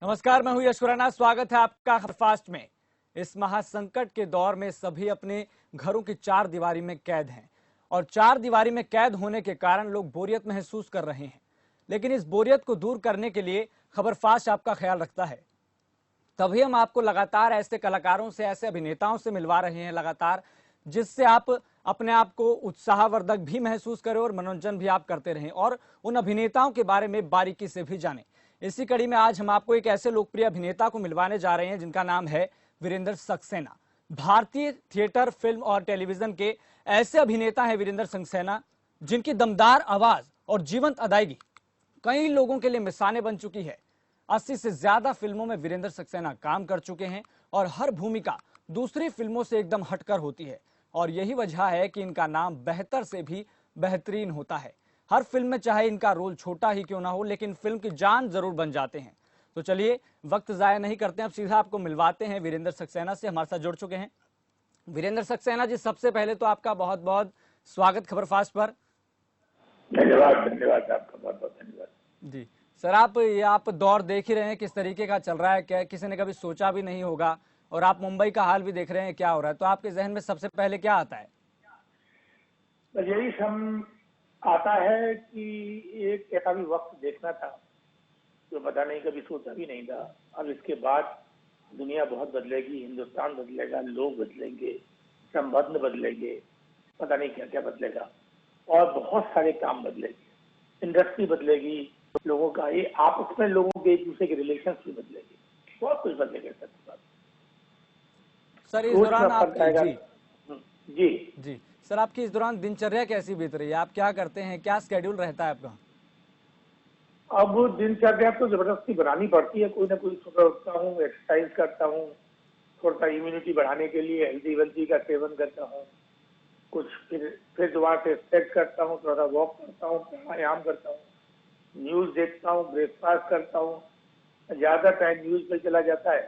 नमस्कार, मैं हूं यश खुराना। स्वागत है आपका फास्ट में। इस महासंकट के दौर में सभी अपने घरों की चार दीवारी में कैद हैं और चार दीवारी में कैद होने के कारण लोग बोरियत महसूस कर रहे हैं। लेकिन इस बोरियत को दूर करने के लिए खबर फास्ट आपका ख्याल रखता है। तभी हम आपको लगातार ऐसे कलाकारों से, ऐसे अभिनेताओं से मिलवा रहे हैं लगातार, जिससे आप अपने आप को उत्साहवर्धक भी महसूस करें और मनोरंजन भी आप करते रहें और उन अभिनेताओं के बारे में बारीकी से भी जानें। इसी कड़ी में आज हम आपको एक ऐसे लोकप्रिय अभिनेता को मिलवाने जा रहे हैं जिनका नाम है वीरेंद्र सक्सेना। भारतीय थिएटर, फिल्म और टेलीविजन के ऐसे अभिनेता हैं वीरेंद्र सक्सेना, जिनकी दमदार आवाज और जीवंत अदायगी कई लोगों के लिए मिसालें बन चुकी है। 80 से ज्यादा फिल्मों में वीरेंद्र सक्सेना काम कर चुके हैं और हर भूमिका दूसरी फिल्मों से एकदम हटकर होती है और यही वजह है कि इनका नाम बेहतर से भी बेहतरीन होता है। हर फिल्म में चाहे इनका रोल छोटा ही क्यों ना हो, लेकिन फिल्म की जान जरूर बन जाते हैं। तो चलिए वक्त जाया नहीं करते हैं, अब सीधा आपको मिलवाते हैं वीरेंद्र सक्सेना से। हमारे साथ जुड़ चुके हैं वीरेंद्र सक्सेना जी। सबसे पहले तो आपका बहुत बहुत स्वागत खबर फास्ट पर। धन्यवाद धन्यवाद, आपका बहुत बहुत धन्यवाद जी सर, आप दौर देख ही रहे हैं किस तरीके का चल रहा है। क्या किसी ने कभी सोचा भी नहीं होगा, और आप मुंबई का हाल भी देख रहे हैं क्या हो रहा है, तो आपके जहन में सबसे पहले क्या आता है? बस यही सम आता है कि एक ऐसा भी वक्त देखना था जो पता नहीं कभी सोचा भी नहीं था। अब इसके बाद दुनिया बहुत बदलेगी, हिंदुस्तान बदलेगा, लोग बदलेंगे, संबंध बदलेंगे, पता नहीं क्या क्या बदलेगा और बहुत सारे काम बदलेंगे, इंडस्ट्री बदलेगी, लोगों का ये आपस में लोगों के एक दूसरे के रिलेशन भी बदलेंगे, बहुत कुछ बदलेगा सर इस दौरान आपकी जी जी सर, आपकी इस दौरान दिनचर्या कैसी बीत रही है? आप क्या करते हैं, क्या स्केड्यूल रहता है आपका? अब दिनचर्या तो जबरदस्ती बनानी पड़ती है। कोई ना कोई सुबह उठता हूँ, एक्सरसाइज करता हूँ, थोड़ा सा इम्यूनिटी बढ़ाने के लिए हेल्दी वेल्दी का सेवन करता हूँ, कुछ फिर दोबारा से स्ट्रेच करता हूँ, थोड़ा सा वॉक करता हूँ, प्राणायाम करता हूँ, न्यूज देखता हूँ, ब्रेकफास्ट करता हूँ। ज्यादा टाइम न्यूज पे चला जाता है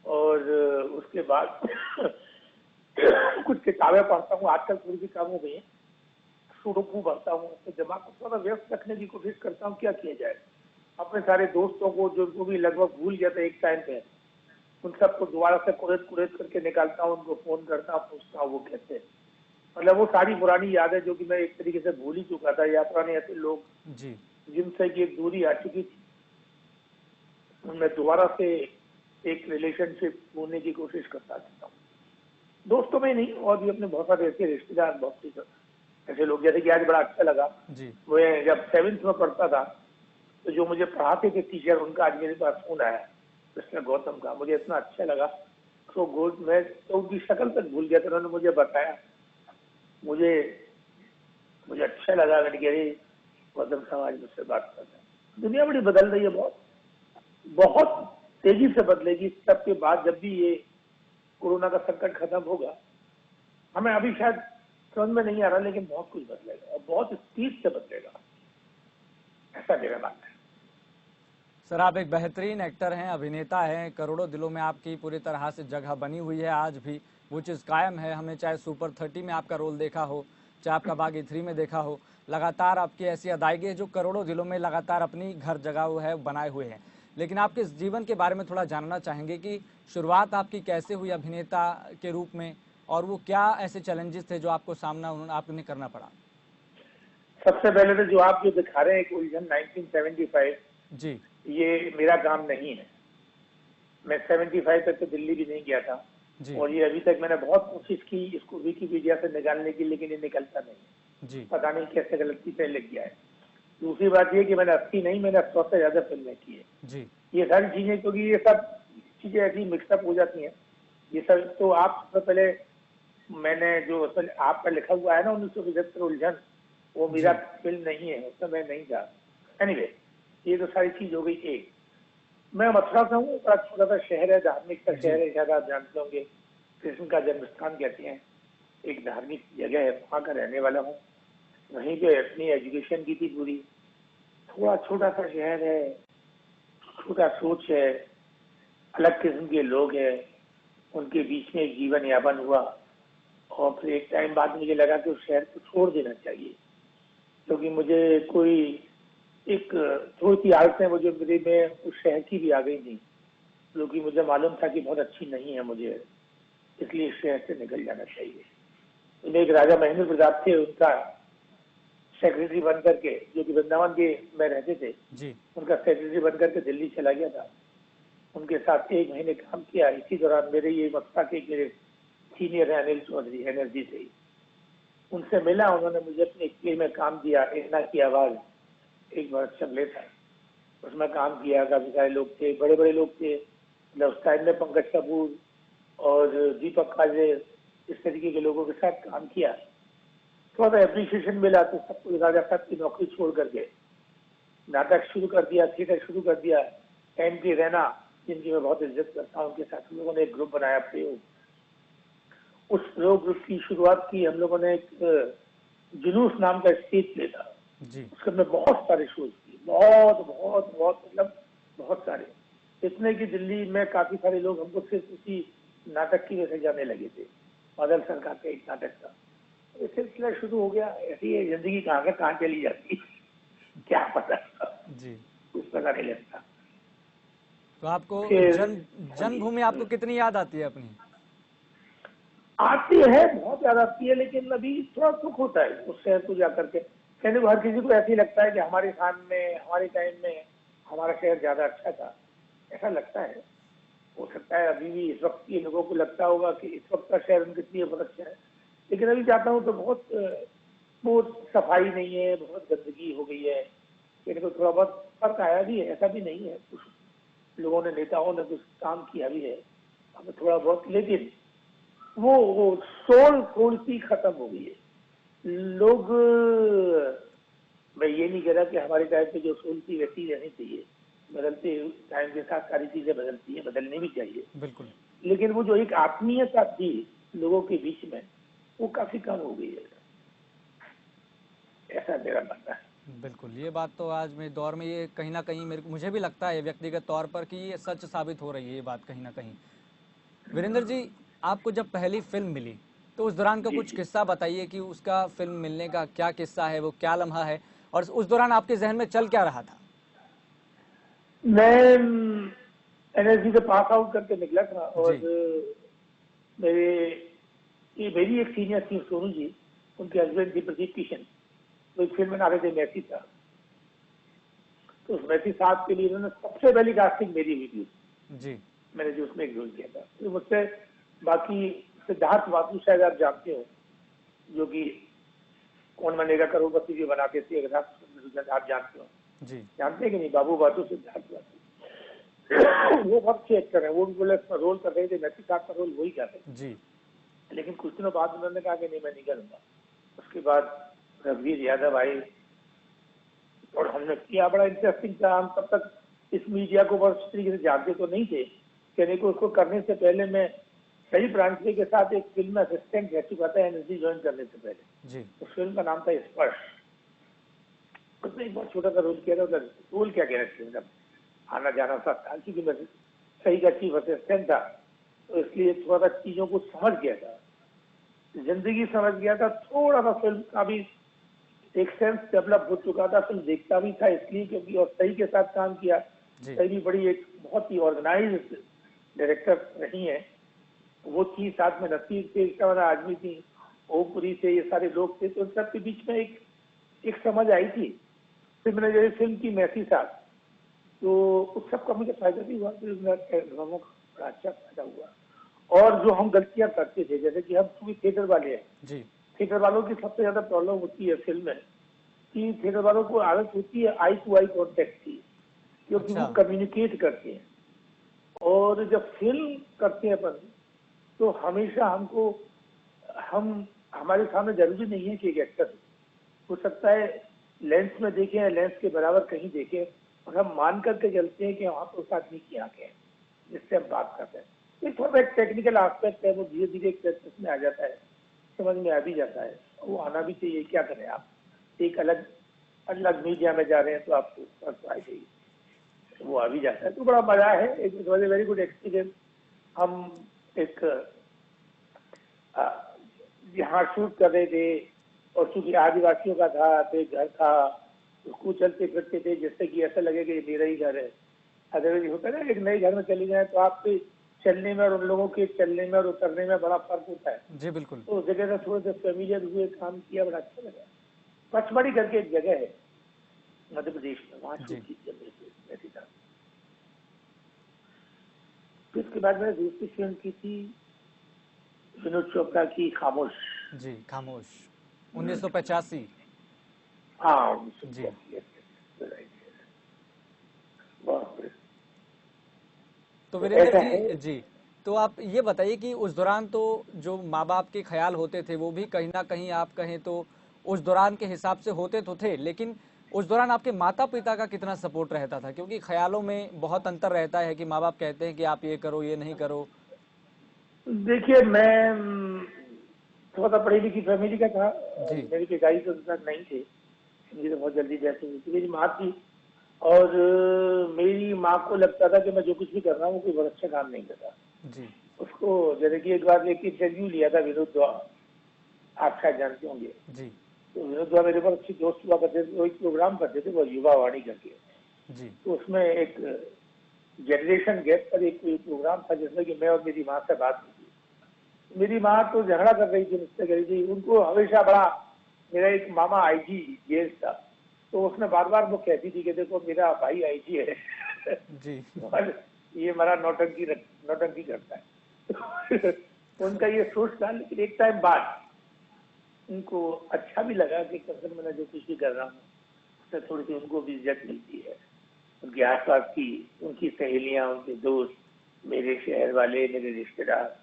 और उसके बाद कुछ किताबें पढ़ता हूँ। आजकल थोड़ी सी कम हो गई है, सुडोकू पढ़ता हूँ, तो दिमाग को थोड़ा व्यस्त रखने की कोशिश करता हूँ। क्या किया जाए, अपने सारे दोस्तों को जो भी लगभग भूल गया था एक टाइम पे, उन सबको दोबारा से कुरेद कुरेद करके निकालता हूँ, उनको फोन करता हूँ, पूछता हूँ वो कैसे हैं। मतलब वो सारी पुरानी यादें जो कि मैं एक तरीके से भूल ही चुका था, या पुराने ऐसे लोग जी जिनसे की एक दूरी आ चुकी थी, उनमें दोबारा से एक रिलेशनशिप होने की कोशिश करता रहता हूँ। दोस्तों में नहीं, और भी अपने बहुत सारे ऐसे रिश्तेदार, बहुत ऐसे लोग, जैसे कि आज बड़ा अच्छा लगा जी मैं जब 7th में पढ़ता था तो जो मुझे पढ़ाते थे टीचर, उनका आज मेरे पास फोन आया, कृष्ण गौतम का। मुझे इतना अच्छा लगा, तो मैं तो उनकी शक्ल तक भूल गया था, उन्होंने मुझे बताया, मुझे अच्छा लगा। मैंने कहा अरे गौतम साहब आज मुझसे बात कर रहे हैं। दुनिया बड़ी बदल रही है, बहुत बहुत तेजी से बदलेगी। सबके बाद जब भी ये कोरोना का संकट खत्म होगा, हमें अभी शायद समझ में नहीं आ रहा, लेकिन बहुत कुछ बदलेगा और बहुत स्पीड से बदलेगा, ऐसा मेरा मानना है। सर, आप एक बेहतरीन एक्टर हैं, अभिनेता हैं, करोड़ों दिलों में आपकी पूरी तरह से जगह बनी हुई है। आज भी वो चीज़ कायम है। हमें चाहे सुपर 30 में आपका रोल देखा हो, चाहे आपका बागी 3 में देखा हो, लगातार आपकी ऐसी अदायगी है जो करोड़ों दिलों में लगातार अपनी घर जगह हुआ है, बनाए हुए हैं। लेकिन आपके जीवन के बारे में थोड़ा जानना चाहेंगे कि शुरुआत आपकी कैसे हुई अभिनेता के रूप में, और वो क्या ऐसे चैलेंजेस थे जो आपको सामना आपने करना पड़ा? सबसे पहले तो जो आप जो दिखा रहे हैं एक उलझन 1975, जी ये मेरा काम नहीं है। मैं 75 तक तो दिल्ली भी नहीं गया था, और ये अभी तक मैंने बहुत कोशिश की इसको विकिपीडिया से निकालने की, लेकिन ये निकलता नहीं जी पता नहीं कैसे गलती से लिख गया है। दूसरी बात ये कि मैंने 80 नहीं, मैंने 100 से ज्यादा फिल्में की है। जी ये सारी चीजें, क्योंकि ये सब चीजें ऐसी मिक्सअप हो जाती हैं, ये सब तो आप सबसे पहले, मैंने जो आपका लिखा हुआ है ना 1975 उलझन, वो मेरा फिल्म नहीं है, उसमें मैं नहीं था। एनीवे, ये तो सारी चीज हो गई। एक, मैं मथुरा से हूँ, बड़ा छोटा सा शहर है, धार्मिक सा शहर है, शायद आप जानते होंगे, कृष्ण का जन्म स्थान कहते हैं, एक धार्मिक जगह है, वहाँ का रहने वाला हूँ। वहीं पे अपनी एजुकेशन की थी पूरी। थोड़ा छोटा सा शहर है, छोटा सोच है, अलग किस्म के लोग हैं, उनके बीच में एक जीवन यापन हुआ, और फिर एक टाइम बाद मुझे लगा कि उस शहर को छोड़ देना चाहिए, क्योंकि मुझे कोई एक थोड़ी सी आदतें मुझे मेरे में उस शहर की भी आ गई थी, जो कि मुझे मालूम था कि बहुत अच्छी नहीं है मुझे, इसलिए इस शहर से निकल जाना चाहिए। तो एक राजा महेंद्र प्रताप थे, उनका सेक्रेटरी बन करके, जो कि वृंदावन के में रहते थे, जी उनका सेक्रेटरी बन करके दिल्ली चला गया था। उनके साथ 1 महीने काम किया। इसी दौरान मेरे ये वक्ता के मेरे सीनियर है अनिल चौधरी, एनर्जी से ही, उनसे मिला। उन्होंने मुझे अपने एक प्ले में काम दिया, इन्ना की आवाज, एक बार अच्छा प्ले था, उसमें काम किया। काफी सारे लोग थे, बड़े बड़े लोग थे, मतलब उस टाइम में पंकज कपूर और दीपक काजे, इस तरीके के लोगों के साथ काम किया। थोड़ा सा एप्रिसिएशन मिला तो सब कुछ राजा साहब की नौकरी छोड़ करके नाटक शुरू कर दिया, थिएटर शुरू कर दिया। एम के रैना, जिनकी मैं बहुत इज्जत करता हूँ, उनके साथ हम लोगों ने एक ग्रुप बनाया, प्रयोग। उस प्रयोग ग्रुप की शुरुआत की हम लोगों ने। एक जुलूस नाम का स्टेज प्ले था, जी उसके अंदर बहुत सारे शोज किए, बहुत बहुत बहुत, मतलब बहुत सारे, इतने की दिल्ली में काफी सारे लोग हमको सिर्फ उसी नाटक की वजह से जाने लगे थे। बादल सरकार का एक नाटक था, ये सिलसिला शुरू हो गया। ऐसी है जिंदगी, कहाँ चली जाती है क्या पता, जी। कुछ पता नहीं लगता। तो आपको फिर हाँ जी, जन्मभूमि आपको कितनी याद आती है अपनी? आती है, बहुत ज्यादा आती है, लेकिन अभी थोड़ा दुख होता है उस शहर को जाकर के। कहने को हर किसी को ऐसे ही लगता है कि हमारे सामने, हमारे टाइम में हमारा शहर ज्यादा अच्छा था, ऐसा लगता है। हो सकता है अभी भी इस वक्त के लोगों को लगता होगा कि इस वक्त का शहर उनके लिए बहुत अच्छा है, लेकिन अभी जाता हूँ तो बहुत सफाई नहीं है, बहुत गंदगी हो गई है। कहने को थोड़ा बहुत फर्क आया भी है, ऐसा भी नहीं है। कुछ लोगों ने, नेताओं ने कुछ काम किया भी है हमें थोड़ा बहुत, लेकिन वो सोल थोड़ी सी खत्म हो गई है। लोग, मैं ये नहीं कह रहा कि हमारे टाइम पे जो सोल थी वैसी रहनी चाहिए, बदलते टाइम के साथ सारी चीजें बदलती हैं, बदलनी भी चाहिए, बिल्कुल लेकिन वो जो एक आत्मीयता थी लोगों के बीच में, वो काफी कम हो गई है, ऐसा मेरा मानना है। बिल्कुल, ये बात तो आज में दौर में ये कहीं ना कहीं मुझे भी लगता है व्यक्तिगत तौर पर कि ये सच साबित हो रही है ये बात कहीं ना कहीं। वीरेंद्र जी, आपको जब पहली फिल्म मिली तो उस दौरान का जी कुछ जी। किस्सा बताइए कि उसका फिल्म मिलने का क्या किस्सा है, वो क्या लम्हा है, और उस दौरान आपके जहन में चल क्या रहा था? मैं एनएसजी से पास आउट करके निकला था, और जी मेरे ये मेरी एक सीनियर थी सोनू जी, उनके हस्बैंड थी प्रदीप किशन, तो एक फिल्म में नारे थे मैसी था। तो उस मैसी साहब के लिए उन्होंने सबसे पहली कास्टिंग मेरी हुई थी, जी मैंने जो उसमें एक रोल किया था। तो मुझसे बाकी सिद्धार्थ वासु, शायद आप जानते हो, जो कि कौन बनेगा करोड़पति भी बनाते थे, अगर आप जानते हो, जी जानते हैं कि नहीं, बाबू बासु, सिद्धार्थ वासु। वो बहुत अच्छे एक्टर है, वो भी बोले इसमें रोल कर रहे थे, मैसी साहब का रोल वही कर रहे थे। जी लेकिन कुछ दिनों बाद उन्होंने कहा कि नहीं, मैं नहीं करूंगा। उसके बाद रघुवीर यादव आए, और हमने किया, बड़ा इंटरेस्टिंग था। हम तब तक इस मीडिया को बहुत तरीके से जानते तो नहीं थे, कहने को उसको करने से पहले मैं सही प्रांतीय के साथ एक फिल्म में असिस्टेंट रह चुका था, एनएसजी ज्वाइन करने से पहले। जी उस फिल्म का नाम था स्पर्श, उसमें एक बहुत छोटा सा रोल किया था। रोल क्या कहना चाहिए, मतलब आना जाना सा था, क्योंकि मैं सही का चीफ असिस्टेंट था, तो इसलिए थोड़ा सा चीजों को समझ गया था, जिंदगी समझ गया था, थोड़ा सा फिल्म का भी एक सेंस डेवलप हो चुका था, फिल्म देखता भी था इसलिए, क्योंकि और सही के साथ काम किया। जी सही भी बड़ी एक बहुत ही ऑर्गेनाइज्ड डायरेक्टर रही है, वो थी, साथ में नसीर थे, इसका वाला आदमी थी, ओमपुरी थे, ये सारे लोग थे, तो उन सबके बीच में एक समझ आई थी। फिर मैंने जब फिल्म की मैसी साहब, तो उस सब का मुझे फायदा भी हुआ, फिर लोगों का बड़ा अच्छा फायदा हुआ। और जो हम गलतियां करते थे, जैसे कि हम क्योंकि थिएटर वाले हैं, जी थिएटर वालों की सबसे ज्यादा प्रॉब्लम होती है फिल्म में, कि थिएटर वालों को आदत होती है आई टू आई कॉन्टेक्ट की, क्योंकि वो अच्छा कम्युनिकेट करते हैं। और जब फिल्म करते हैं अपन, तो हमेशा हमको, हम हमारे सामने जरूरी नहीं है कि एक एक्टर हो सकता है लेंस में देखें या लेंस के बराबर कहीं देखें, और हम मान करके चलते हैं कि वहां पर उस आदमी की आंखें हैं जिससे हम बात करते हैं। ये थोड़ा एक टेक्निकल एस्पेक्ट है, वो धीरे धीरे एक प्रैक्टिस में आ जाता है, समझ में आ भी जाता है, वो आना भी चाहिए। क्या करें आप, एक अलग अलग मीडिया में जा रहे हैं तो आपको फर्क तो आएगा ही, वो आ भी जाता है, तो बड़ा मजा है। एक वेरी गुड एक्सपीरियंस। हम एक यहाँ शूट कर रहे थे, और चूंकि आदिवासियों का था तो एक घर था, उसको चलते फिरते थे जिससे कि ऐसा लगे कि ये मेरा ही घर है। अदरवाइज होता है ना, एक नए घर में चले जाए तो आपके चलने में और उन लोगों के चलने में और उतरने में बड़ा फर्क होता है। जी बिल्कुल। तो उस जगह से थोड़े से फेमिलियर हुए, काम किया, बड़ा अच्छा लगा। पचमढ़ी करके एक जगह है मध्य प्रदेश में, वहाँ जी शूट की थी। फिर उसके बाद मैंने दूसरी फिल्म की थी विनोद चोपड़ा की, खामोश। जी खामोश 1985। हाँ जी तो वीरेंद्र ऐसा है। जी, जी तो आप ये बताइए कि उस दौरान तो जो माँ बाप के ख्याल होते थे वो भी कहीं ना कहीं आप कहें तो उस दौरान के हिसाब से होते तो थे, लेकिन उस दौरान आपके माता पिता का कितना सपोर्ट रहता था? क्योंकि ख्यालों में बहुत अंतर रहता है कि माँ बाप कहते हैं कि आप ये करो ये नहीं करो। देखिए मैं थोड़ा सा पढ़ी लिखी फैमिली का था। जी मेरे पिताजी तो साथ नहीं थे, मुझे तो बहुत जल्दी डेथ हुई थी। मेरी माँ थी और मेरी माँ को लगता था कि मैं जो कुछ भी कर रहा हूँ कोई बहुत अच्छा काम नहीं कर रहा। जी उसको जैसे कि एक बार एक इंटरव्यू लिया था विनोद दुआ, आप शायद जानते होंगे। जी तो विनोद दुआ मेरे पर अच्छी दोस्त हुआ करते थे, वो एक प्रोग्राम करते थे वो युवा वाणी करके। जी तो उसमें एक जनरेशन गैप पर एक प्रोग्राम था जिसमें कि मैं और मेरी माँ से बात हुई थी। मेरी माँ तो झगड़ा कर रही थी मुझसे, कह रही थी उनको हमेशा बड़ा, मेरा एक मामा आईजी जेल था, तो उसने बार बार वो कहती थी कि देखो मेरा भाई आईजी है जी और ये हमारा नौटंकी करता है उनका ये सोच था। लेकिन एक टाइम बाद उनको अच्छा भी लगा कि कसम मैंने जो कुछ भी कर रहा हूँ उससे थोड़ी सी उनको भी इज्जत मिलती है। उनके आसपास की उनकी सहेलियां, उनके दोस्त, मेरे शहर वाले, मेरे रिश्तेदार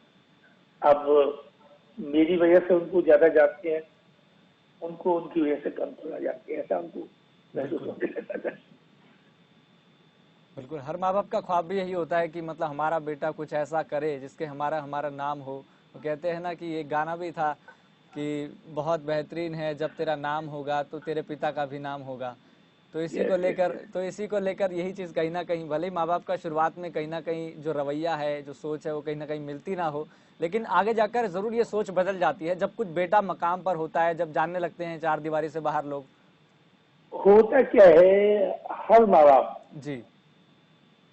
अब मेरी वजह से उनको ज्यादा जानते हैं, उनको उनकी वजह से कम थोड़ा जानते हैं, ऐसा उनको महसूस बिल्कुल होने लगा था। बिल्कुल। हर माँ बाप का ख्वाब भी यही होता है कि मतलब हमारा बेटा कुछ ऐसा करे जिसके हमारा हमारा नाम हो। वो कहते हैं ना कि एक गाना भी था कि बहुत बेहतरीन है जब तेरा नाम होगा तो तेरे पिता का भी नाम होगा। Yes yes yes. तो इसी को लेकर यही चीज़ कहीं ना कहीं, भले ही माँ बाप का शुरुआत में कहीं ना कहीं जो रवैया है जो सोच है वो कहीं ना कहीं मिलती ना हो, लेकिन आगे जाकर ज़रूर ये सोच बदल जाती है जब कुछ बेटा मकाम पर होता है, जब जानने लगते हैं चार दीवारी से बाहर लोग। होता क्या है, हर माँ बाप जी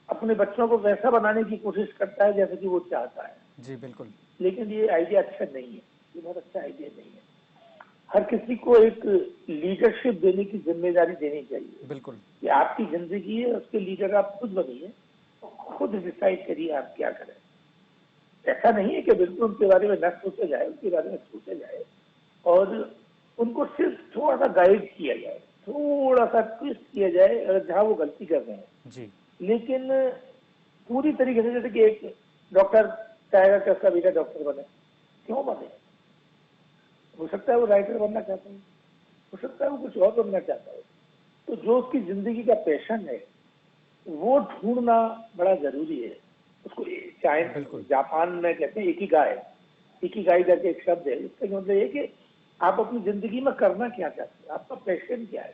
अपने बच्चों को वैसा बनाने की कोशिश करता है जैसे कि वो चाहता है। जी बिल्कुल लेकिन ये आइडिया अच्छा नहीं है, ये बहुत अच्छा आइडिया नहीं है। हर किसी को एक लीडरशिप देने की जिम्मेदारी देनी चाहिए बिल्कुल कि आपकी जिंदगी है, उसके लीडर आप खुद बनिए, खुद डिसाइड करिए आप क्या करें। ऐसा नहीं है कि बिल्कुल उनके बारे में न सोचा जाए, उनके बारे में सोचा जाए और उनको सिर्फ थोड़ा सा गाइड किया जाए, थोड़ा सा ट्विस्ट किया जाए अगर जहाँ वो गलती कर रहे हैं। जी लेकिन पूरी तरीके से, जैसे कि एक डॉक्टर चाहेगा कि उसका बेटा डॉक्टर बने, क्यों बने? हो सकता है वो राइटर बनना चाहता है, हो सकता है वो कुछ और बनना चाहता है। तो जो उसकी जिंदगी का पैशन है वो ढूंढना बड़ा जरूरी है। उसको चाहे बिल्कुल जापान में कहते हैं इकिगाई करके एक शब्द है, इसका मतलब ये कि आप अपनी जिंदगी में करना क्या चाहते हैं, आपका पैशन क्या है,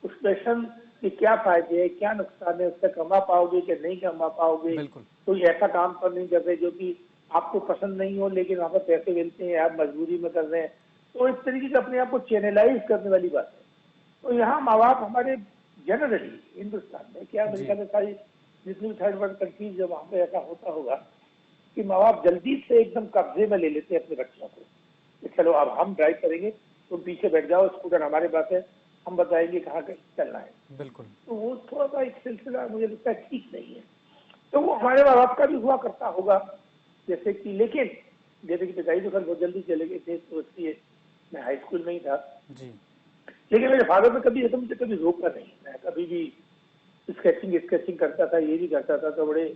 उस पैशन के क्या फायदे हैं, क्या नुकसान है, उससे कमा पाओगे कि नहीं कमा पाओगे। बिल्कुल कोई ऐसा काम तो नहीं कर रहे जो कि आपको पसंद नहीं हो लेकिन वहां पर पैसे मिलते हैं, आप मजबूरी में कर रहे हैं। तो इस तरीके से अपने आप को चैनलाइज करने वाली बात है। तो यहाँ माँ बाप हमारे जनरली हिंदुस्तान में, क्या मेरे जी ख्याल में सारी जितनी भी थर्ड वर्ल्ड कंट्रीज है वहां पे ऐसा होता होगा कि माँ बाप जल्दी से एकदम कब्जे में ले लेते हैं अपने बच्चों को कि चलो अब हम ड्राइव करेंगे, तुम पीछे बैठ जाओ, स्कूटर हमारे पास है, हम बताएंगे कहाँ चलना है। बिल्कुल तो वो थोड़ा सा एक सिलसिला मुझे लगता है ठीक नहीं है। तो वो हमारे माँ बाप का भी हुआ करता होगा, जैसे कि, लेकिन जैसे कि पिताजी तो खैर बहुत जल्दी चले गए थे, तो इसलिए मैं हाई स्कूल में ही था। जी लेकिन मेरे फादर ने कभी ऐसा मुझे कभी रोका नहीं, मैं कभी भी स्केचिंग करता था, ये भी करता था। तो बड़े,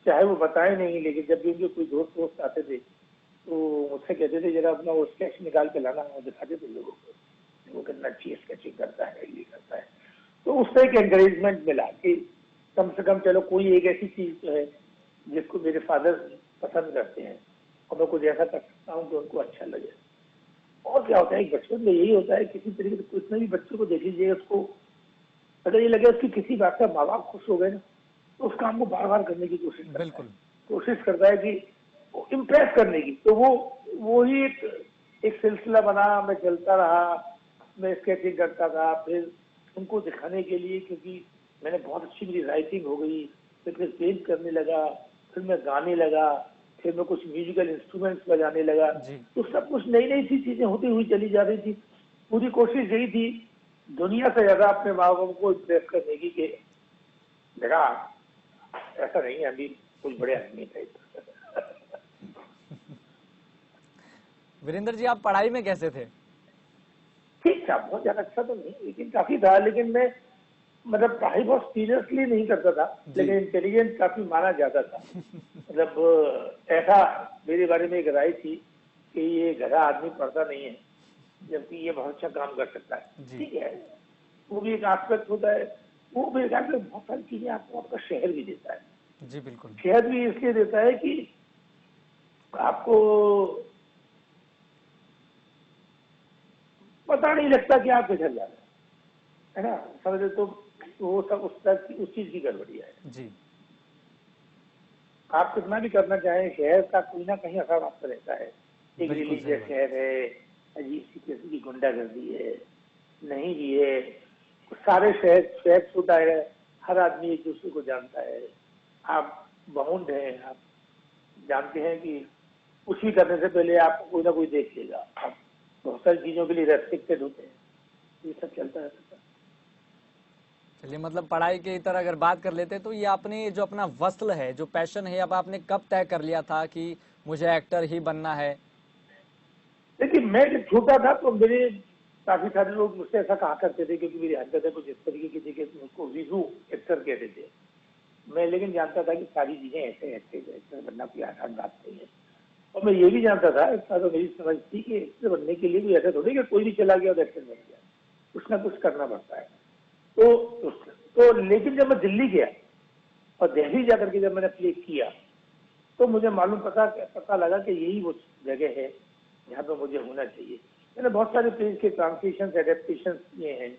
चाहे वो बताए नहीं, लेकिन जब भी उनके कोई दोस्त आते थे तो मुझसे कहते थे जरा अपना वो स्केच निकाल के लाना, वो दिखाते थे लोगों को, वो कितना अच्छी स्केचिंग करता है, ये करता है। तो उससे एक एनकरेजमेंट मिला कि कम से कम चलो कोई एक ऐसी चीज तो है जिसको मेरे फादर पसंद करते हैं और मैं कुछ ऐसा कर सकता हूँ कि उनको अच्छा लगे। और क्या होता है, एक बचपन में यही होता है, किसी तरीके से कितने भी बच्चे को देख लीजिए, उसको अगर ये लगे उसकी किसी बात से माँ बाप खुश हो गए ना, तो उस काम को बार बार करने की बिल्कुल कोशिश करता है कि इम्प्रेस करने की। तो वो ही एक सिलसिला बना, मैं चलता रहा, मैं स्केचिंग करता था, फिर उनको दिखाने के लिए, क्योंकि मैंने बहुत अच्छी मेरी राइटिंग हो गई, फिर पेंट करने लगा, फिर मैं गाने लगा, फिर मैं कुछ म्यूजिकल इंस्ट्रूमेंट्स बजाने लगा। जी तो सब कुछ नई नई सी चीजें होती हुई चली जा रही थी। पूरी कोशिश यही थी दुनिया से ज्यादा अपने माँ बाप को इम्प्रेस करने की, कि देखा ऐसा नहीं है, अभी कुछ बड़े आदमी थे। वीरेंद्र जी, आप पढ़ाई में कैसे थे? ठीक था, बहुत ज्यादा अच्छा तो नहीं, लेकिन काफी था। लेकिन मैं मतलब पढ़ाई बहुत सीरियसली नहीं करता था, जी लेकिन इंटेलिजेंट काफी माना जाता था। मतलब ऐसा मेरे बारे में एक राय थी कि ये गधा आदमी पढ़ता नहीं है, जबकि ये बहुत अच्छा काम कर सकता है। जी ठीक है, वो भी एक एस्पेक्ट होता है। वो मेरे ख्याल में बहुत सारी चीजें आपको आपका शहर भी देता है। जी बिल्कुल। शहर भी इसलिए देता है कि आपको पता नहीं लगता कि आप किधर जा रहे हैं, है ना, समझे? तो वो सब उस चीज की गड़बड़ी है। जी आप कितना भी करना चाहें, शहर का कोई ना कहीं असर आपको रहता है। एक बिल्कुल सही रिलीजियस बात। शहर है, अजीब सी किस्म की गुंडागर्दी है, नहीं भी है। सारे शहर छोटा है, हर आदमी एक दूसरे को जानता है। आप बाउंड हैं, आप जानते हैं कि कुछ भी करने से पहले आपको कोई ना कोई देख लेगा। आप बहुत सारी चीजों के लिए रेस्ट्रिक्टेड होते हैं। ये सब चलता है। चलिए, मतलब पढ़ाई की तरह अगर बात कर लेते तो ये आपने जो अपना वस्ल है, जो पैशन है, अब आपने कब तय कर लिया था कि मुझे एक्टर ही बनना है? देखिए, मैं जब छोटा था तो मेरे काफी सारे लोग मुझसे ऐसा कहा करते थे, क्योंकि मेरी हरकतें कुछ इस तरीके की थी कि मुझको विजू एक्टर कहते थे। मैं लेकिन जानता था कि सारी चीजें ऐसे ऐसे एक्टर बनना कोई आसान बात नहीं है। और मैं ये भी जानता था, इतना तो मेरी समझ थी कि एक्टर बनने के लिए भी ऐसा थोड़ी कि कोई भी चला गया और एक्टर बन गया, कुछ ना कुछ करना पड़ता है। तो लेकिन जब मैं दिल्ली गया और दिल्ली जाकर के जब मैंने प्ले किया, तो मुझे पता लगा कि यही वो जगह है जहाँ पे मुझे होना चाहिए। मैंने बहुत सारे प्लेस के ट्रांसलेशन एडेप्टेशन किए हैं।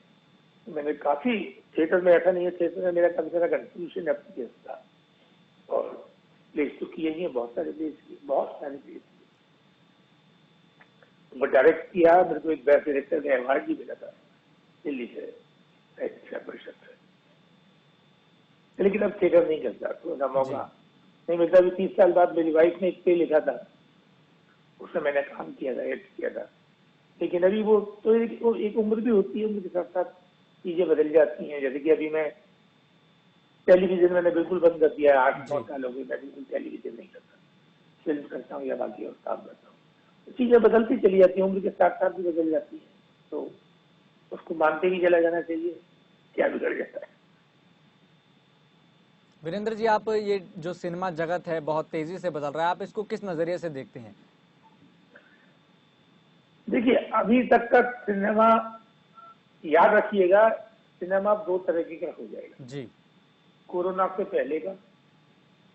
मैंने काफी थिएटर में, ऐसा नहीं है थिएटर में मेरा काफी सारा कंट्रीब्यूशन एप्लीकेशन था, और प्लेस तो किए ही है, बहुत सारे प्लेस किए, बहुत सारे प्लेस किए। मैं डायरेक्ट किया, मेरे को एक बेस्ट डायरेक्टर का अवार्ड भी मिला था दिल्ली से, साहित्य परिषद से। लेकिन अब थिएटर नहीं करता, तो ना जी मौका नहीं मिलता। अभी 30 साल बाद मेरी वाइफ ने एक पे लिखा था, उसमें मैंने काम किया था, एड किया था। लेकिन अभी वो तो एक उम्र भी होती है, उम्र के साथ साथ चीजें बदल जाती हैं। जैसे कि अभी मैं टेलीविजन मैंने बिल्कुल बंद कर दिया है, 8-9 जी साल हो गए, मैं बिल्कुल टेलीविजन नहीं करता। फिल्म करता हूँ या बाकी और काम करता हूँ। तो चीजें बदलती चली जाती हैं, उम्र के साथ साथ भी बदल जाती है, तो उसको मानते ही चला जाना चाहिए, क्या बिगड़ जाता है। वीरेंद्र जी, आप ये जो सिनेमा जगत है बहुत तेजी से बदल रहा है, आप इसको किस नजरिए से देखते हैं? देखिए, अभी तक का सिनेमा, याद रखिएगा, सिनेमा 2 तरीके का हो जाएगा, जी कोरोना से पहले का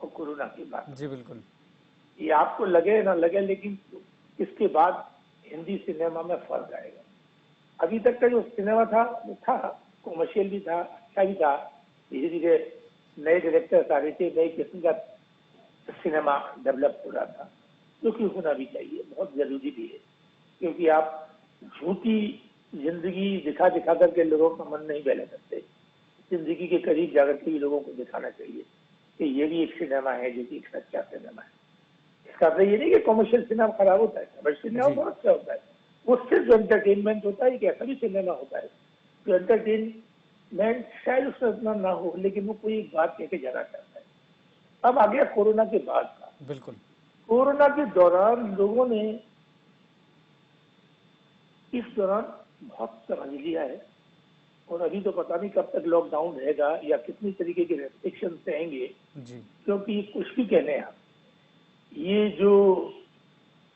और कोरोना के बाद। जी बिल्कुल। ये आपको लगे ना लगे, लेकिन इसके बाद हिंदी सिनेमा में फर्क आएगा। अभी तक का जो सिनेमा था वो था, कॉमर्शियल भी था, अच्छा भी था। धीरे धीरे नए डायरेक्टर आ रहे थे, नई किस्म का सिनेमा डेवलप हो रहा था, जो कि होना भी चाहिए, बहुत जरूरी भी है। क्योंकि आप झूठी जिंदगी दिखा दिखा करके लोगों का मन नहीं बहला सकते। जिंदगी के करीब जाकर के भी लोगों को दिखाना चाहिए कि ये भी एक सिनेमा है, जो कि एक सच्चा सिनेमा है। इसका मतलब ये नहीं कि कॉमर्शियल सिनेमा खराब होता है, कॉमर्शियल सिनेमा जी बहुत अच्छा होता है। वो सिर्फ एंटरटेनमेंट होता है, एक ऐसा भी सिनेमा होता है जो एंटरटेनमेंट शायद उसमें उतना ना हो, लेकिन वो कोई एक बात कह के जाना चाहता है। अब आ गया कोरोना के बाद का। बिल्कुल। कोरोना के दौरान लोगों ने इस दौरान बहुत समझ लिया है, और अभी तो पता नहीं कब तक लॉकडाउन रहेगा या कितनी तरीके के रेस्ट्रिक्शन रहेंगे। जी क्योंकि कुछ भी कहने आप, ये जो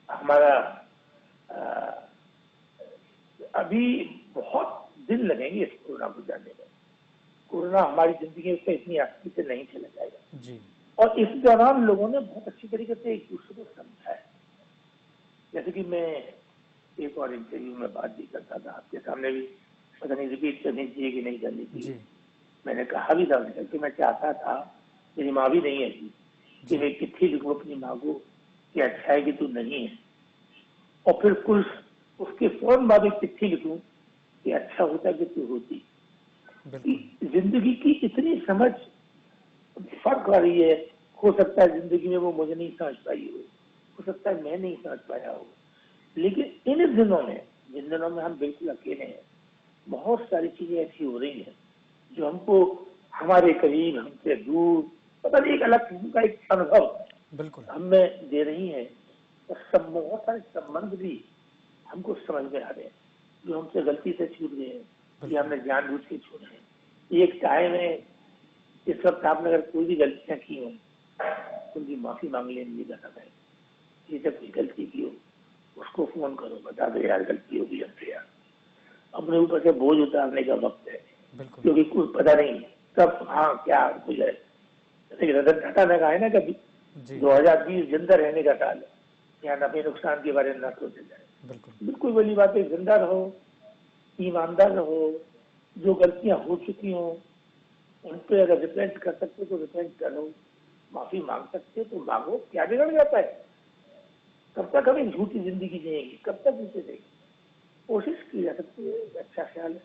हमारा अभी बहुत दिन लगेंगे इस कोरोना को जाने में। कोरोना हमारी जिंदगी से इतनी आसानी से नहीं चला जाएगा, जी और इस दौरान लोगों ने बहुत अच्छी तरीके से एक दूसरे को समझा है। जैसे कि मैं एक और इंटरव्यू में बात भी करता था आपके सामने भी, पता नहीं रिपीट करनी चाहिए कि नहीं करनी चाहिए। जी मैंने कहा भी था उनसे कि मैं चाहता था, मेरी माँ भी नहीं है थी, कि जी मैं चिट्ठी लिखूं अपनी माँ को कि अच्छा है कि तू नहीं है, और फिर कुछ उसके फौरन बाद एक चिट्ठी लिखूं कि अच्छा होता कि तू होती। बिल्कुल। जिंदगी की इतनी समझ फर्क आ रही है। हो सकता है जिंदगी में वो मुझे नहीं समझ पाई हो सकता है मैं नहीं समझ पाया हो, लेकिन इन दिनों में, जिन दिनों में हम बिल्कुल अकेले हैं, बहुत सारी चीजें ऐसी हो रही हैं जो हमको हमारे करीब, हमसे दूर, पता नहीं एक अलग किस्म का एक अनुभव बिल्कुल। हमें दे रही है। और सब बहुत सारे संबंध भी हमको समझ में आ रहे हैं जो हमसे गलती से छूट गए हैं या बिल्कुल। हमने जानबूझ के छूट गए। एक टाइम है, इस वक्त आपने अगर कोई भी गलतियां की हो तो उनकी माफी मांग लेने का समय। ये जब कोई गलती की हो उसको फोन करो, बता दो यार गलती होगी हमसे यार। अपने ऊपर से बोझ उतारने का वक्त है, बिल्कुल। क्योंकि कुछ पता नहीं है कब हाँ क्या कुछ है। जैसे रतन टाटा ने कहा है ना कभी, जी। 2020 जिंदा रहने का साल है, यहाँ नफे नुकसान के बारे में न सोचा जाए। बिल्कुल। बिल्कुल वही बात है, जिंदा रहो, ईमानदार रहो, जो गलतियां हो चुकी हो उन पे अगर रिपेंट कर सकते तो रिपेंट करो, माफी मांग सकते तो मांगो, क्या बिगड़ जाता है। कब तक हमें झूठी जिंदगी जिएंगे, कब तक झूठे देंगे। कोशिश की जा सकती है, अच्छा ख्याल है।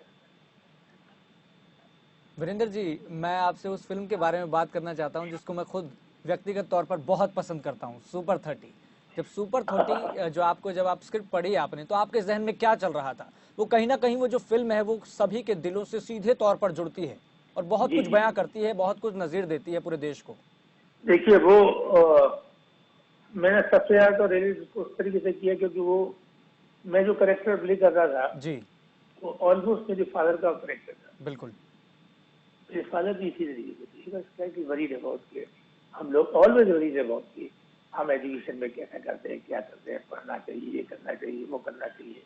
वीरेंद्र जी, मैं आपसे उस फिल्म के बारे में बात करना चाहता हूं जिसको मैं खुद व्यक्तिगत तौर पर बहुत पसंद करता हूं, सुपर 30। जब सुपर 30 जो आपको, जब आप स्क्रिप्ट पढ़ी आपने, तो आपके जहन में क्या चल रहा था? वो कहीं ना कहीं वो जो फिल्म है वो सभी के दिलों से सीधे तौर पर जुड़ती है और बहुत जी कुछ जी। बयां करती है, बहुत कुछ नजीर देती है पूरे देश को। देखिए वो मैंने सबसे ज्यादा तो रिलीज उस तरीके से किया क्योंकि वो मैं जो करेक्टर प्ले कर रहा था जी। वो ऑलमोस्ट मेरे फादर का करेक्टर था। बिल्कुल। मेरे फादर भी इसी तरीके से थे, स्लाइटली वरीड अबाउट के, हम लोग ऑलवेज वरीड अबाउट के हम एजुकेशन में कैसा करते हैं, क्या करते हैं, पढ़ना चाहिए, ये करना चाहिए, वो करना चाहिए।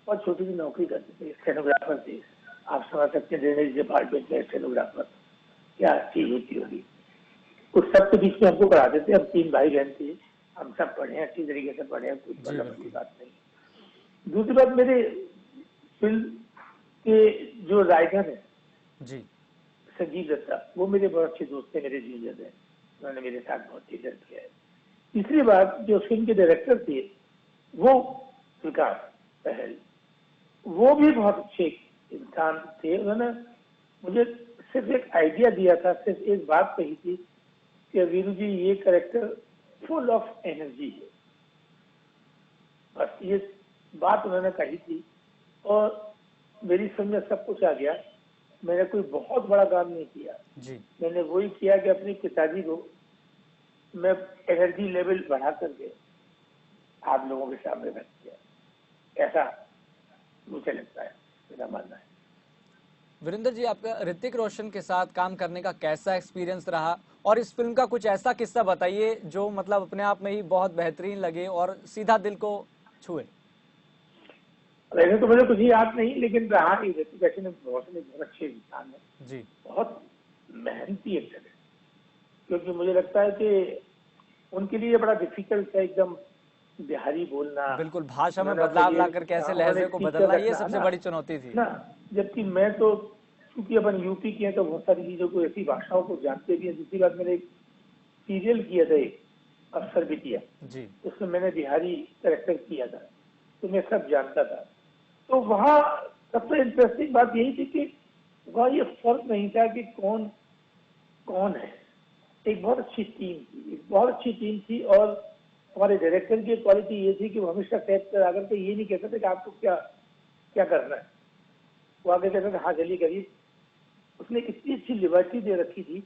और छोटी सी नौकरी करते थे, स्टेनोग्राफर थे। आप समझ सकते हैं ड्रेनेज डिपार्टमेंट में स्टेनोग्राफर क्या चीज होती होगी। उस सब के बीच में हमको पढ़ाते थे। हम 3 भाई बहन थे, हम सब पढ़े हैं, अच्छी तरीके से पढ़े हैं, कुछ जी। मतलब बड़ी बिल्कुल। बात नहीं। दूसरी बात, मेरे फिल्म के जो राइटर है जी। संजीव दत्ता, वो मेरे बहुत अच्छे दोस्त थे, मेरे जूनियर हैं, उन्होंने मेरे साथ बहुत चीजें किया है। तीसरी बात, जो फिल्म के डायरेक्टर थे वो विकास पहल, वो भी बहुत अच्छे इंसान थे। उन्होंने मुझे सिर्फ एक आइडिया दिया था, सिर्फ एक बात कही थी कि वीरू जी ये कैरेक्टर फुल ऑफ एनर्जी है, बस ये बात उन्होंने कही थी और मेरी समझ में सब कुछ आ गया। मैंने कोई बहुत बड़ा काम नहीं किया, जी। मैंने वही किया कि अपने पिताजी को मैं एनर्जी लेवल बढ़ा करके आप लोगों के सामने रख दिया, ऐसा मुझे लगता है, मेरा मानना है। वीरेंद्र जी, आपका ऋतिक रोशन के साथ काम करने का कैसा एक्सपीरियंस रहा? और इस फिल्म का कुछ ऐसा किस्सा बताइए जो मतलब अपने आप में ही बहुत बेहतरीन लगे और सीधा दिल को छुए। वैसे तो मुझे कुछ याद नहीं, लेकिन रहा ही ऋतिक रोशन बहुत अच्छे इंसान है, जी। बहुत मेहनती एक्टर है। क्योंकि मुझे लगता है कि उनके लिए बड़ा डिफिकल्ट है एकदम बिहारी बोलना। बिल्कुल, भाषा में उन्होंने अपने बदलाव लिए लाकर कैसे उन्होंने लहजे एक को टीचर बदलना, ये रखना सबसे ना बड़ी चुनौती थी। ना, जबकि मैं तो क्योंकि अपन यूपी के हैं तो बहुत सारी चीजों को, ऐसी भाषाओं को जानते भी हैं। दूसरी बात, मैंने एक सीरियल किया था, एक अफसर बिटिया, जी। उसमें मैंने बिहारी करेक्टर किया था, तो मैं सब जानता था। तो वहाँ सबसे इंटरेस्टिंग बात यही थी कि वहाँ ये फर्क नहीं था कि कौन कौन है। एक बहुत अच्छी टीम थी, एक बहुत अच्छी टीम थी। और हमारे डायरेक्टर की क्वालिटी ये थी कि वो हमेशा सेट पर आकर के ये नहीं कहते थे कि आपको क्या क्या करना है, वो आगे कहते थे हाँ चलिए करिए। उसने इतनी अच्छी लिबर्टी दे रखी थी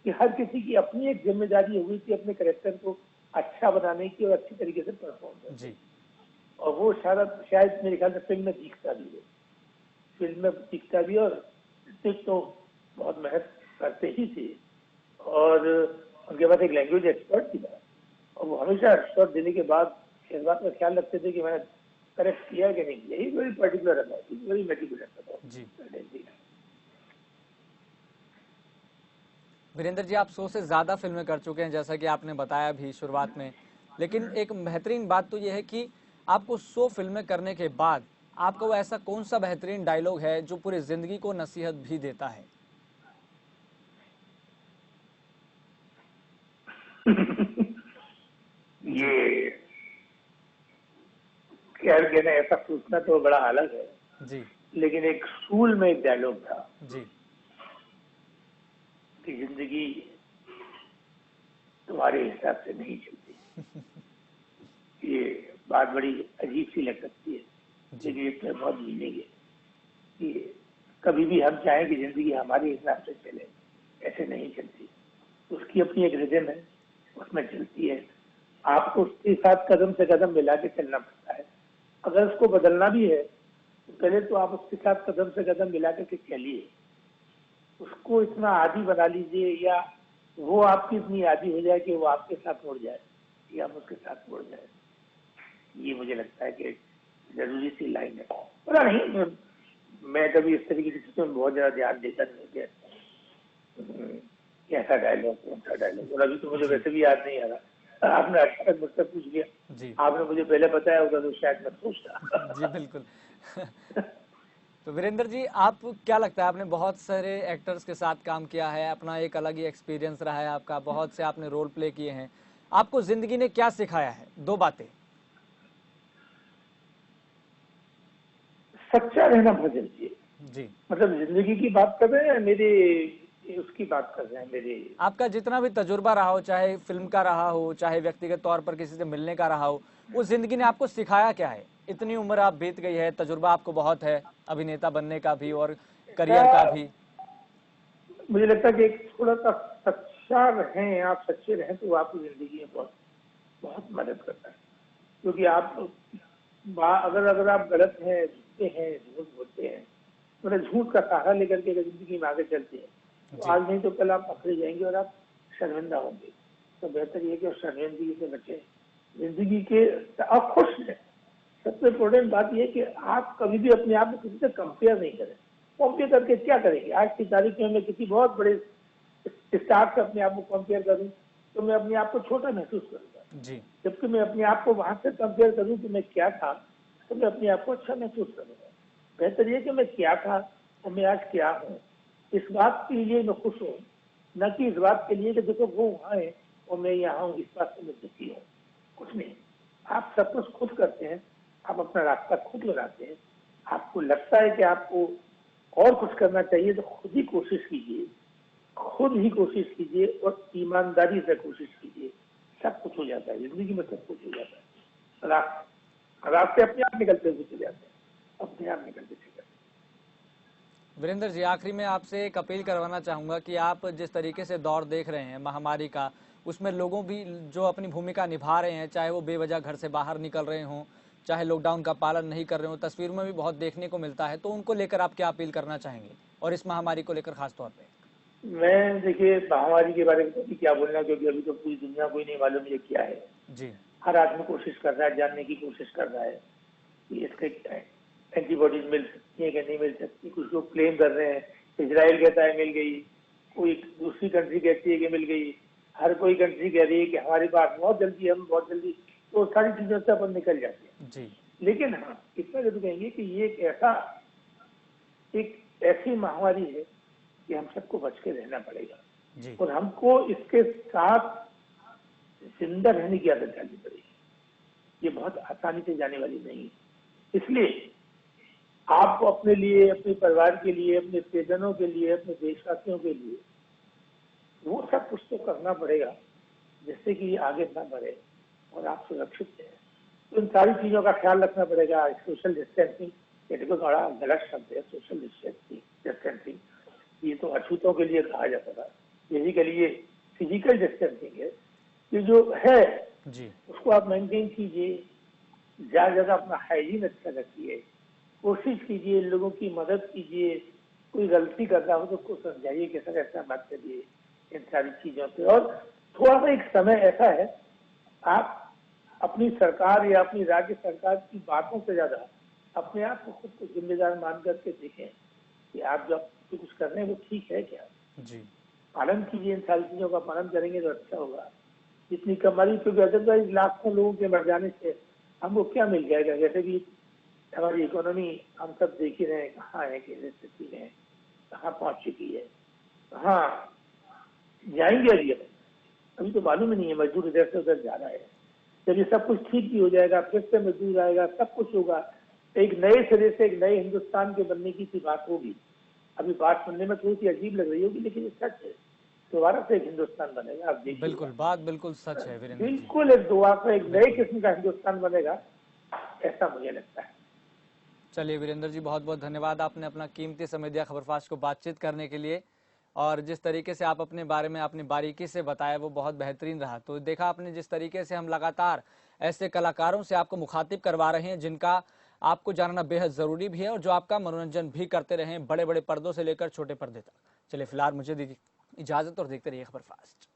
कि हर किसी की अपनी एक जिम्मेदारी हुई थी अपने कैरेक्टर को अच्छा बनाने की और अच्छी तरीके से परफॉर्म करने जी। की। और वो शायद मेरे ख्याल से फिल्म में दिखता भी है, फिल्म में दिखता भी। और ऋतिक तो बहुत मेहनत करते ही थे और उनके पास एक लैंग्वेज एक्सपर्ट थी और वो हमेशा शॉट देने के बाद इस बात का ख्याल रखते थे कि मैंने करेक्ट किया कि नहीं किया। He very particular about, very meticulous जी। अबाउट। वीरेंद्र जी, आप 100 से ज्यादा फिल्में कर चुके हैं जैसा कि आपने बताया भी शुरुआत में, लेकिन एक बेहतरीन बात तो यह है कि आपको 100 फिल्में करने के बाद आपका वो ऐसा कौन सा बेहतरीन डायलॉग है जो पूरी जिंदगी को नसीहत भी देता है? जी। ये खैर कहना ऐसा पूछना तो बड़ा अलग है, जी। लेकिन एक स्कूल में एक डायलॉग था जी। कि जिंदगी तुम्हारे हिसाब से नहीं चलती। ये बात बड़ी अजीब सी लग सकती है, लेकिन इसमें बहुत मीनिंग है कि कभी भी हम चाहें कि जिंदगी हमारे हिसाब से चले, ऐसे नहीं चलती। उसकी अपनी एक रिदम है, उसमें चलती है। आपको उसके साथ कदम से कदम मिला के चलना पड़ता है। अगर उसको बदलना भी है तो पहले तो आप उसके साथ कदम से कदम मिला के चलिए, उसको इतना आदी बना लीजिए, या वो आपकी इतनी आदी हो जाए कि वो आपके साथ मुड़ जाए या आप उसके साथ मुड़ जाए। ये मुझे लगता है कि जरूरी सी लाइन है। पता नहीं, मैं कभी इस तरीके की चीजों में बहुत ज्यादा ध्यान देता नहीं कि कैसा डायलॉग, कौन सा डायलॉग, और अभी तो मुझे वैसे भी याद नहीं आ रहा। आपने अचानक मुझसे पूछ लिया जी। आपने मुझे पहले बताया होगा तो शायद मैं सोचता। जी बिल्कुल। तो वीरेंद्र जी, आप क्या लगता है, आपने बहुत सारे एक्टर्स के साथ काम किया है, अपना एक अलग ही एक्सपीरियंस रहा है आपका, बहुत से आपने रोल प्ले किए हैं, आपको जिंदगी ने क्या सिखाया है? 2 बातें। सच्चा रहना बहुत जरूरी है। जी। मतलब जिंदगी की बात कर रहे हैं, मेरे उसकी बात कर रहे हैं, मेरे आपका जितना भी तजुर्बा रहा हो, चाहे फिल्म का रहा हो, चाहे व्यक्तिगत तौर पर किसी से मिलने का रहा हो, वो जिंदगी ने आपको सिखाया क्या है? इतनी उम्र आप बीत गई है, तजुर्बा आपको बहुत है, अभिनेता बनने का भी और करियर का भी। मुझे लगता है कि एक थोड़ा सा सच्चा रहें, आप सच्चे रहें तो आपकी जिंदगी में बहुत बहुत मदद करता है। क्योंकि आप अगर आप गलत हैं, झूठे हैं, झूठ बोलते हैं, मतलब झूठ का सहारा लेकर के अगर जिंदगी में आगे चलते हैं तो जी। आज नहीं तो कल आप पकड़े जाएंगे और आप शर्मिंदा होंगे। तो बेहतर ये कि आप शर्मिंदगी से बचें, जिंदगी के आप खुश रहें। सबसे इम्पोर्टेंट बात यह कि आप कभी भी अपने आप को किसी से कंपेयर नहीं करें। कंपेयर करके क्या करेंगे? आज की तारीख में मैं किसी बहुत बड़े स्टार से अपने आप को कंपेयर करूं तो मैं अपने आप को छोटा महसूस करूंगा। जी। जबकि मैं अपने आप को वहां से कंपेयर करूं कि मैं क्या था तो मैं अपने आप को अच्छा महसूस करूंगा। बेहतर ये कि मैं क्या था और मैं आज क्या हूँ, इस बात के लिए मैं खुश हूँ, न कि इस बात के लिए कि देखो वो वहां है और मैं यहाँ हूँ, इस बात से मैं दुखी हूँ। कुछ नहीं, आप सब कुछ खुद करते हैं, आप अपना रास्ता खुद लगाते हैं। आपको लगता है कि आपको और कुछ करना चाहिए तो खुद ही कोशिश कीजिए, खुद ही कोशिश कीजिए और ईमानदारी से कोशिश कीजिए। सब कुछ हो जाता है जिंदगी में, सब कुछ हो जाता है। रास्ते अपने आप निकलते हुए चले जाते हैं, अपने आप निकलते चले जाते हैं। वीरेंद्र जी, आखिरी में आपसे एक अपील करवाना चाहूंगा कि आप जिस तरीके से दौर देख रहे हैं महामारी का, उसमें लोगों भी जो अपनी भूमिका निभा रहे हैं, चाहे वो बेवजह घर से बाहर निकल रहे हों, चाहे लॉकडाउन का पालन नहीं कर रहे हो, तस्वीरों में भी बहुत देखने को मिलता है, तो उनको लेकर आप क्या अपील करना चाहेंगे, और इस महामारी को लेकर खास तौर पे? मैं देखिए महामारी के बारे में तो क्या बोलना, क्योंकि अभी तो पूरी दुनिया को ही नहीं मालूम ये क्या है। जी। हर आदमी कोशिश कर रहा है, जानने की कोशिश कर रहा है कि इसके एंटीबॉडीज मिल सकती है कि नहीं मिल सकती। कुछ लोग क्लेम कर रहे हैं, इजराइल कहता है मिल गई, कोई दूसरी कंट्री कहती है कि मिल गई, हर कोई कंट्री कह रही है कि हमारे पास बहुत जल्दी, हम बहुत जल्दी, तो सारी चीजों से अपन निकल जाते हैं। जी। लेकिन हाँ, इतना जरूर कहेंगे कि ये एक ऐसी महामारी है कि हम सबको बच के रहना पड़ेगा जी। और हमको इसके साथ जिंदा रहने की आदत डालनी पड़ेगी। ये बहुत आसानी से जाने वाली नहीं है। इसलिए आपको अपने लिए, अपने परिवार के लिए, अपने प्रियजनों के लिए, अपने देशवासियों के लिए वो सब कुछ तो करना पड़ेगा जिससे कि ये आगे ना बढ़े और आप सुरक्षित रहें। तो इन सारी चीजों का ख्याल रखना पड़ेगा। सोशल डिस्टेंसिंग, ये देखो बड़ा गलत शब्द है सोशल डिस्टेंसिंग, ये तो अछूतों के लिए कहा जाता था, बेसिकली ये फिजिकल डिस्टेंसिंग है। ये जो है जी। उसको आप मेंटेन कीजिए, ज्यादा ज्यादा अपना हाइजीन अच्छा रखिए, कोशिश कीजिए, लोगों की मदद कीजिए, कोई गलती करता हो तो उसको समझाइए कि सर ऐसा मत करिए, इन सारी चीजों पे। और थोड़ा सा एक समय ऐसा है, आप अपनी सरकार या अपनी राज्य सरकार की बातों से ज्यादा अपने आप को खुद को जिम्मेदार मान करके देखें कि आप जो कुछ कर रहे हैं वो ठीक है क्या। जी। पालन कीजिए, इन सारी चीजों का पालन करेंगे तो अच्छा होगा। जितनी कमाई, क्योंकि अदरवाइज लाखों लोगों के मर जाने से हमको क्या मिल जाएगा। जैसे कि हमारी इकोनॉमी हम सब देख ही रहे हैं कहाँ है, किस स्थिति में, कहाँ पहुंच चुकी है, कहाँ जाएंगे। अभी तो मालूम ही नहीं है, मजदूर इधर से उधर जा रहा है। जब ये सब कुछ ठीक भी हो जाएगा, फिर से मजदूर आएगा, सब कुछ होगा, एक नए सिरे से एक नए हिंदुस्तान के बनने की सी बात होगी। अभी बात सुनने में थोड़ी सी अजीब लग रही होगी, लेकिन ये सच है। दोबारा से एक हिंदुस्तान बनेगा। आप देखिए, बिल्कुल, बात बिल्कुल सच है वीरेंद्र जी। बिल्कुल एक दुआ से एक नए किस्म का हिंदुस्तान बनेगा, ऐसा मुझे लगता है। चलिए वीरेंद्र जी, बहुत बहुत धन्यवाद, आपने अपना कीमती समय दिया खबरफास्ट को बातचीत करने के लिए। और जिस तरीके से आप अपने बारे में अपनी बारीकी से बताया वो बहुत बेहतरीन रहा। तो देखा आपने जिस तरीके से हम लगातार ऐसे कलाकारों से आपको मुखातिब करवा रहे हैं जिनका आपको जानना बेहद ज़रूरी भी है और जो आपका मनोरंजन भी करते रहे, बड़े बड़े पर्दों से लेकर छोटे पर्दे तक। चलिए फिलहाल मुझे दीजिए इजाज़त और देखते रहिए खबरफास्ट।